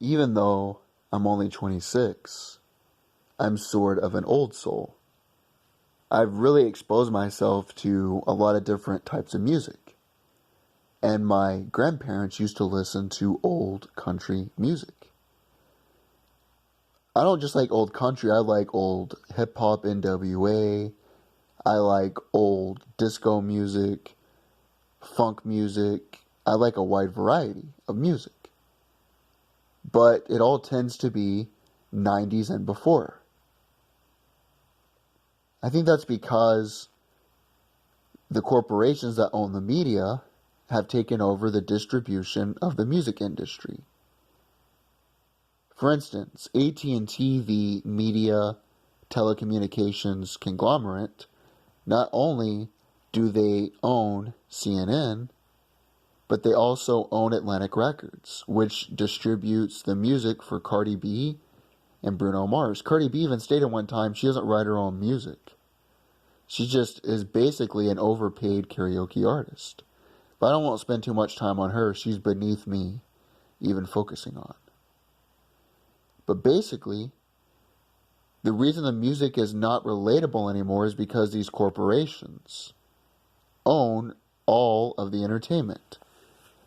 Even though I'm only 26, I'm sort of an old soul. I've really exposed myself to a lot of different types of music. And my grandparents used to listen to old country music. I don't just like old country, I like old hip hop, NWA. I like old disco music, funk music. I like a wide variety of music. But it all tends to be 90s and before. I think that's because the corporations that own the media have taken over the distribution of the music industry. For instance, AT&T, the media telecommunications conglomerate, not only do they own CNN, but they also own Atlantic Records, which distributes the music for Cardi B and Bruno Mars. Cardi B even stated one time she doesn't write her own music. She just is basically an overpaid karaoke artist. But I don't want to spend too much time on her. She's beneath me even focusing on. But basically, the reason the music is not relatable anymore is because these corporations own all of the entertainment.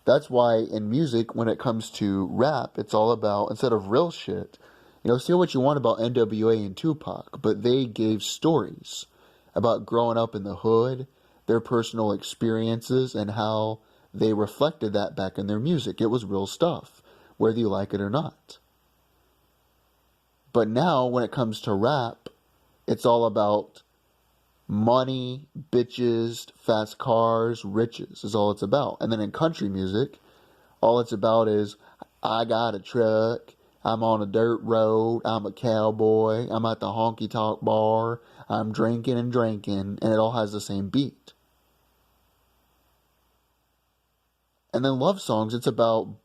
That's why in music, when it comes to rap, it's all about, instead of real shit, say what you want about NWA and Tupac, but they gave stories about growing up in the hood, their personal experiences, and how they reflected that back in their music. It was real stuff, whether you like it or not. But now, when it comes to rap, it's all about money, bitches, fast cars, riches is all it's about. And then in country music, all it's about is, I got a truck, I'm on a dirt road, I'm a cowboy, I'm at the honky-tonk bar, I'm drinking, and it all has the same beat. And then love songs, it's about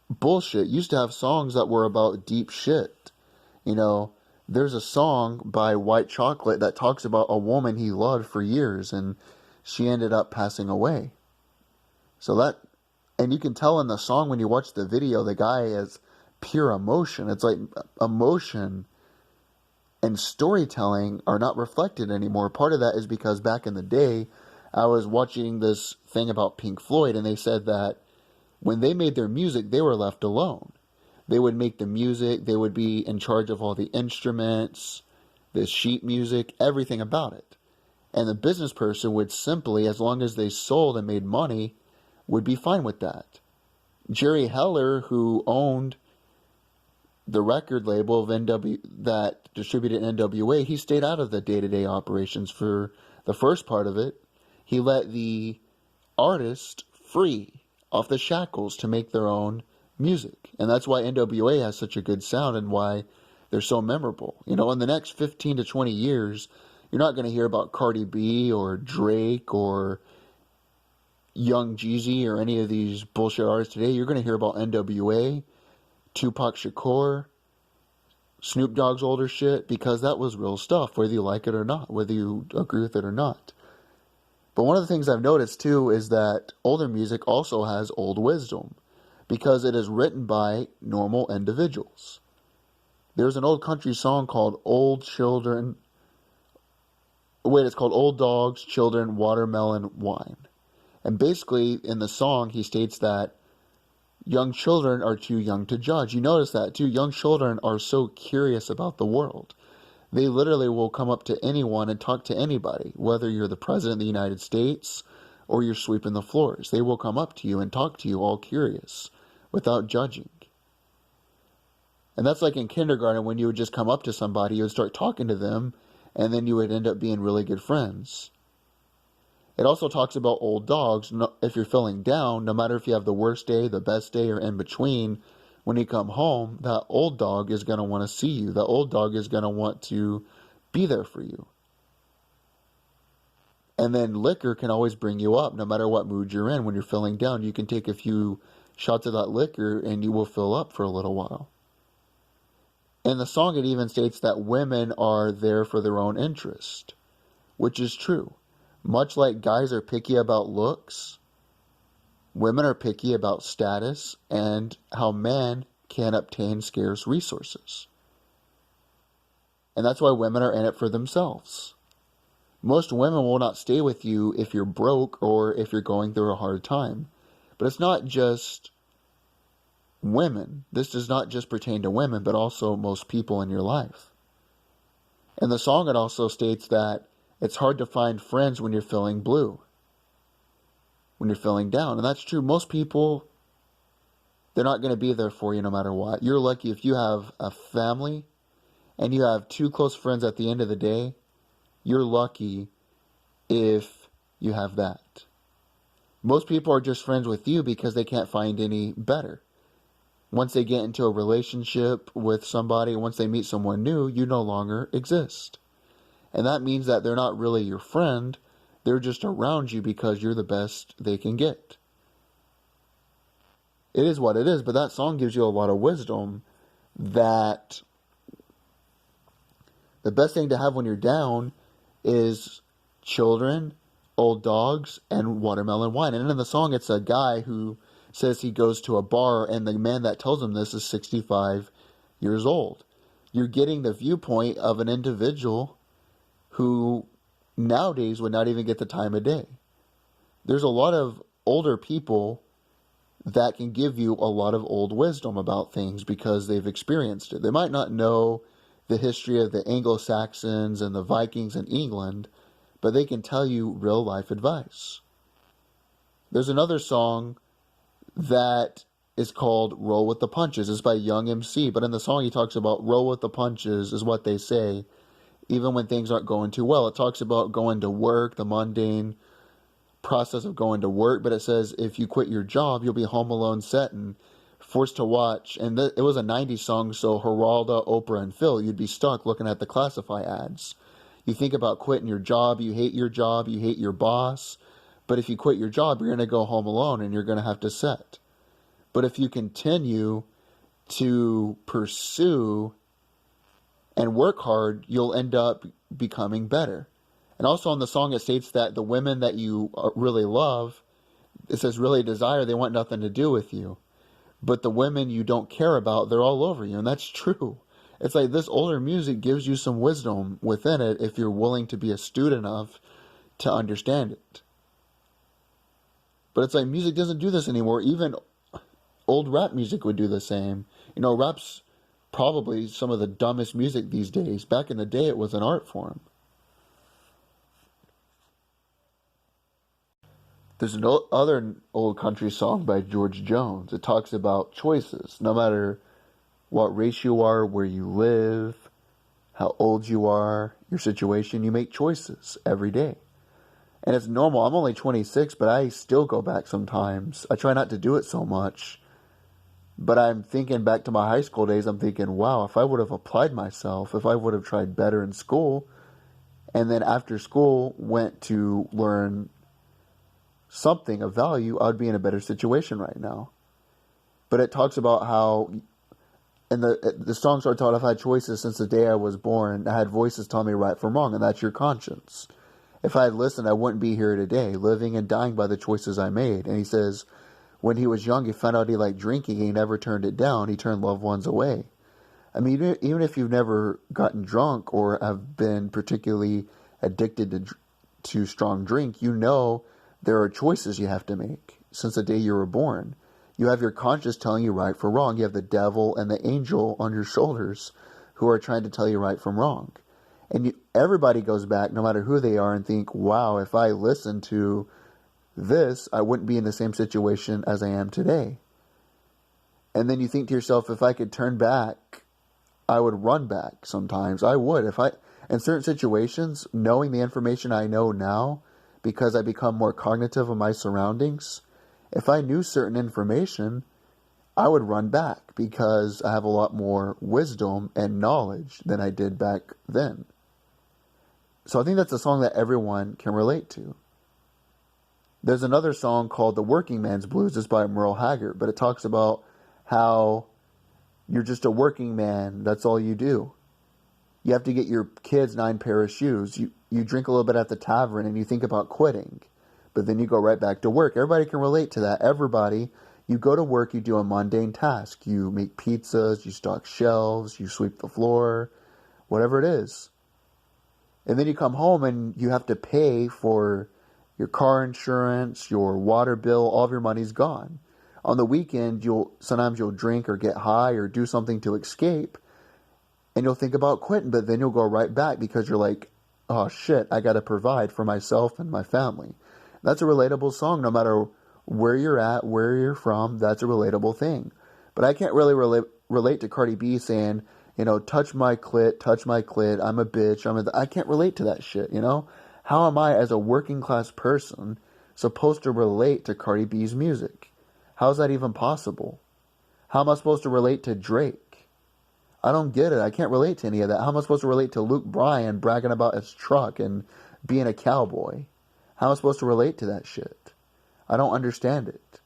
bullshit. Used to have songs that were about deep shit. There's a song by White Chocolate that talks about a woman he loved for years and she ended up passing away. And you can tell in the song when you watch the video, the guy has pure emotion. It's like emotion and storytelling are not reflected anymore. Part of that is because back in the day, I was watching this thing about Pink Floyd and they said that when they made their music, they were left alone. They would make the music, they would be in charge of all the instruments, the sheet music, everything about it. And the business person would simply, as long as they sold and made money, would be fine with that. Jerry Heller, who owned the record label of that distributed NWA, he stayed out of the day-to-day operations for the first part of it. He let the artist free off the shackles to make their own music. And that's why NWA has such a good sound and why they're so memorable. In the next 15 to 20 years, you're not going to hear about Cardi B or Drake or Young Jeezy or any of these bullshit artists today. You're going to hear about NWA, Tupac Shakur, Snoop Dogg's older shit, because that was real stuff, whether you like it or not, whether you agree with it or not. But one of the things I've noticed too is that older music also has old wisdom, because it is written by normal individuals. There's an old country song called it's called Old Dogs, Children, Watermelon, Wine. And basically, in the song, he states that young children are too young to judge. You notice that, too. Young children are so curious about the world. They literally will come up to anyone and talk to anybody, whether you're the president of the United States or you're sweeping the floors. They will come up to you and talk to you all curious, without judging. And that's like in kindergarten when you would just come up to somebody, you would start talking to them, and then you would end up being really good friends. It also talks about old dogs. If you're feeling down, no matter if you have the worst day, the best day, or in between, when you come home, that old dog is going to want to see you. That old dog is going to want to be there for you. And then liquor can always bring you up, no matter what mood you're in. When you're feeling down, you can take a few shots of that liquor and you will fill up for a little while. In the song, it even states that women are there for their own interest, which is true. Much like guys are picky about looks, women are picky about status and how men can obtain scarce resources. And that's why women are in it for themselves. Most women will not stay with you if you're broke or if you're going through a hard time. But it's not just women. This does not just pertain to women, but also most people in your life. In the song, it also states that it's hard to find friends when you're feeling blue, when you're feeling down. And that's true. Most people, they're not going to be there for you no matter what. You're lucky if you have a family and you have 2 close friends at the end of the day. You're lucky if you have that. Most people are just friends with you because they can't find any better. Once they get into a relationship with somebody, once they meet someone new, you no longer exist. And that means that they're not really your friend. They're just around you because you're the best they can get. It is what it is, but that song gives you a lot of wisdom that the best thing to have when you're down is children, old dogs, and watermelon wine. And in the song, it's a guy who says he goes to a bar, and the man that tells him this is 65 years old. You're getting the viewpoint of an individual who nowadays would not even get the time of day. There's a lot of older people that can give you a lot of old wisdom about things because they've experienced it. They might not know the history of the Anglo-Saxons and the Vikings in England, but they can tell you real life advice. There's another song that is called Roll with the Punches. It's by Young MC, but in the song he talks about roll with the punches is what they say, even when things aren't going too well. It talks about going to work, the mundane process of going to work, but it says if you quit your job, you'll be home alone set and forced to watch. And it was a 90s song, so Geraldo, Oprah, and Phil, you'd be stuck looking at the Classify ads. You think about quitting your job, you hate your boss, but if you quit your job, you're going to go home alone and you're going to have to set. But if you continue to pursue and work hard, you'll end up becoming better. And also in the song, it states that the women that you really love, it says really desire, they want nothing to do with you. But the women you don't care about, they're all over you. And that's true. It's like this older music gives you some wisdom within it if you're willing to be astute enough to understand it. But it's like music doesn't do this anymore. Even old rap music would do the same. You know, rap's probably some of the dumbest music these days. Back in the day, it was an art form. There's another old country song by George Jones. It talks about choices. No matter what race you are, where you live, how old you are, your situation, you make choices every day. And it's normal. I'm only 26, but I still go back sometimes. I try not to do it so much. But I'm thinking back to my high school days. I'm thinking, wow, if I would have applied myself, if I would have tried better in school, and then after school went to learn something of value, I would be in a better situation right now. But it talks about how, and the song starts out, I've had choices since the day I was born. I had voices telling me right from wrong, and that's your conscience. If I had listened, I wouldn't be here today, living and dying by the choices I made. And he says, when he was young, he found out he liked drinking. He never turned it down. He turned loved ones away. I mean, even if you've never gotten drunk or have been particularly addicted to strong drink, you know there are choices you have to make since the day you were born. You have your conscience telling you right from wrong. You have the devil and the angel on your shoulders who are trying to tell you right from wrong. And everybody goes back, no matter who they are, and think, wow, if I listened to this, I wouldn't be in the same situation as I am today. And then you think to yourself, if I could turn back, I would run back sometimes. I would. In certain situations, knowing the information I know now, because I become more cognitive of my surroundings, if I knew certain information, I would run back because I have a lot more wisdom and knowledge than I did back then. So I think that's a song that everyone can relate to. There's another song called The Working Man's Blues. It's by Merle Haggard, but it talks about how you're just a working man. That's all you do. You have to get your kids 9 pair of shoes. You drink a little bit at the tavern and you think about quitting, but then you go right back to work. Everybody can relate to that. Everybody You go to work, you do a mundane task. You make pizzas, you stock shelves, you sweep the floor, whatever it is. And then you come home and you have to pay for your car insurance, your water bill, all of your money's gone. On the weekend, sometimes you'll drink or get high or do something to escape, and you'll think about quitting, but then you'll go right back because you're like, oh shit, I got to provide for myself and my family. That's a relatable song no matter where you're at, where you're from. That's a relatable thing. But I can't really relate to Cardi B saying, touch my clit, I'm a bitch, I can't relate to that shit, How am I, as a working class person, supposed to relate to Cardi B's music? How is that even possible? How am I supposed to relate to Drake? I don't get it. I can't relate to any of that. How am I supposed to relate to Luke Bryan bragging about his truck and being a cowboy? How am I supposed to relate to that shit? I don't understand it.